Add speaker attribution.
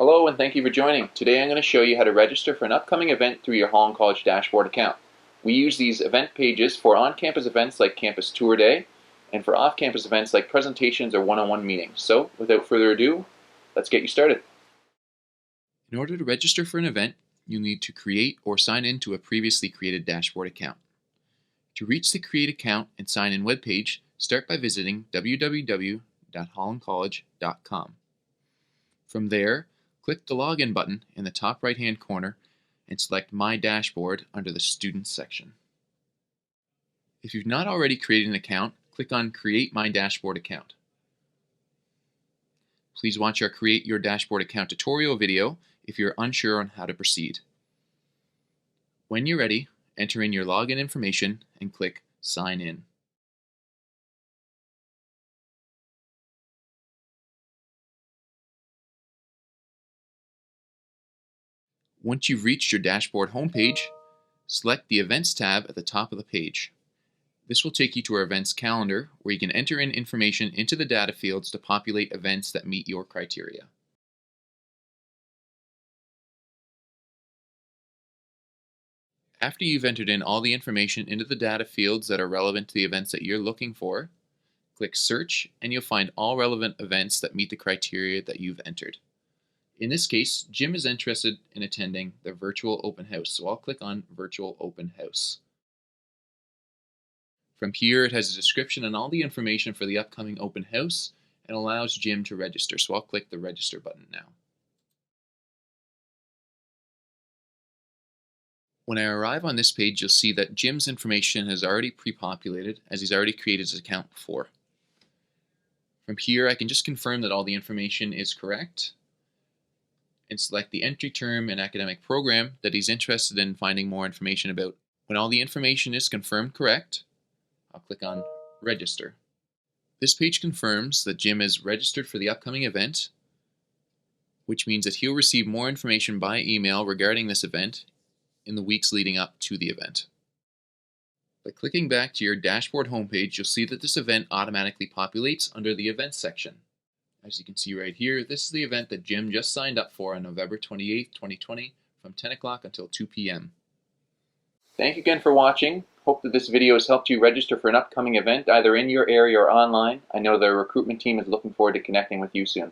Speaker 1: Hello and thank you for joining. Today I'm going to show you how to register for an upcoming event through your Holland College dashboard account. We use these event pages for on-campus events like Campus Tour Day and for off-campus events like presentations or one-on-one meetings. So without further ado, let's get you started. In order to register for an event, you'll need to create or sign in to a previously created dashboard account. To reach the Create Account and Sign In webpage, start by visiting www.hollandcollege.com. From there, click the Login button in the top right-hand corner and select My Dashboard under the Students section. If you've not already created an account, click on Create My Dashboard Account. Please watch our Create Your Dashboard Account tutorial video if you're unsure on how to proceed. When you're ready, enter in your login information and click Sign In. Once you've reached your dashboard homepage, select the Events tab at the top of the page. This will take you to our events calendar, where you can enter in information into the data fields to populate events that meet your criteria. After you've entered in all the information into the data fields that are relevant to the events that you're looking for, click Search and you'll find all relevant events that meet the criteria that you've entered. In this case, Jim is interested in attending the virtual open house, so I'll click on Virtual Open House. From here, it has a description and all the information for the upcoming open house and allows Jim to register, so I'll click the Register button now. When I arrive on this page, you'll see that Jim's information has already pre-populated as he's already created his account before. From here, I can just confirm that all the information is correct and select the entry term and academic program that he's interested in finding more information about. When all the information is confirmed correct, I'll click on Register. This page confirms that Jim is registered for the upcoming event, which means that he'll receive more information by email regarding this event in the weeks leading up to the event. By clicking back to your dashboard homepage, you'll see that this event automatically populates under the Events section. As you can see right here, this is the event that Jim just signed up for on November 28th, 2020 from 10 o'clock until 2 p.m. Thank you again for watching. Hope that this video has helped you register for an upcoming event either in your area or online. I know the recruitment team is looking forward to connecting with you soon.